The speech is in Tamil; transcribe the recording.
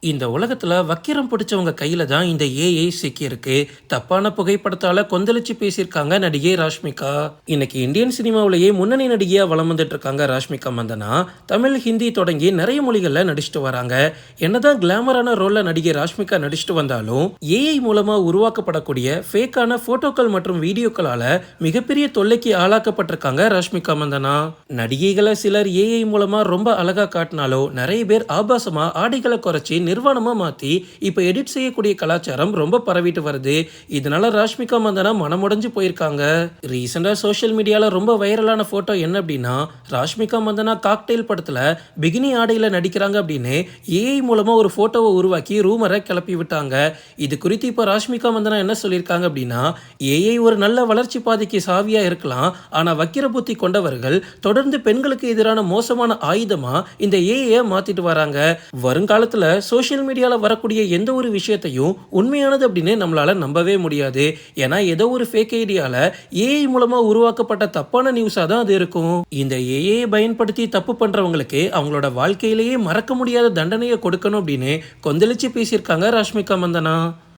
இந்த உலகத்துல வக்கிரம் பிடிச்சவங்க கையில தான் இந்த ஏஐ சிக்கியிருக்கு. தப்பான புகைப்படத்தால கொந்தளிச்சு பேசியிருக்காங்க நடிகை ராஷ்மிகா. இன்னைக்கு இந்தியன் சினிமாவிலேயே முன்னணி நடிகையா வலம் வந்துட்டு இருக்காங்க ராஷ்மிகா மந்தனா. தமிழ், ஹிந்தி தொடங்கி நிறைய மொழிகள்ல நடிச்சிட்டு வராங்க. என்னதான் கிளாமரான ரோல்ல நடிகை ராஷ்மிகா நடிச்சிட்டு வந்தாலும் ஏஐ மூலமா உருவாக்கப்படக்கூடிய ஃபேக்கான போட்டோக்கள் மற்றும் வீடியோக்களால மிகப்பெரிய தொல்லைக்கு ஆளாக்கப்பட்டிருக்காங்க ராஷ்மிகா மந்தனா. நடிகைகளை சிலர் ஏஐ மூலமா ரொம்ப அழகா காட்டினாலோ நிறைய பேர் ஆபாசமா ஆடைகளை குறைச்சி நிர்வாணமா மாத்தி இப்ப எடிட் செய்யக்கூடிய கலாச்சாரம் ரொம்ப பரவிட்டு வருது. இதனால ராஷ்மிகா மந்தனா மனமுடைஞ்சு போயிருக்காங்க. ரீசெண்டா சோஷியல் மீடியால ரொம்ப வைரலான போட்டோ என்ன அப்படின்னா, ராஷ்மிகா மந்தனா காக்டெயில் படத்துல பிகினி ஆடையில நடிக்கிறாங்க அப்படின்னு ஏஐ மூலமா ஒரு போட்டோவை உருவாக்கி ரூமரை கிளப்பி விட்டாங்க. இது குறித்து இப்ப ராஷ்மிகா மந்தனா என்ன சொல்லியிருக்காங்க அப்படின்னா, ஏஐ ஒரு நல்ல வளர்ச்சி பாதைக்கு சாவியா இருக்கலாம், ஆனா வக்கிர புத்தி கொண்டவர்கள் தொடர்ந்து பெண்களுக்கு எதிரான மோசமான ஆயுதமா இந்த ஏஐ மாத்திட்டு வராங்க. வருங்காலத்துல சோஷியல் மீடியால வரக்கூடிய எந்த ஒரு விஷயத்தையும் உண்மையானது அப்படின்னு நம்மளால நம்பவே முடியாது. ஏன்னா ஏதோ ஒரு ஃபேக் ஐடியால ஏஐ மூலமா உருவாக்கப்பட்ட தப்பான நியூஸா தான் அது இருக்கும். இந்த ஏஐ பயன்படுத்தி தப்பு பண்றவங்களுக்கு அவங்களோட வாழ்க்கையிலேயே மறக்க முடியாத தண்டனையை கொடுக்கணும் அப்படின்னு கொந்தளிச்சு பேசியிருக்காங்க ராஷ்மிகா மந்தனா.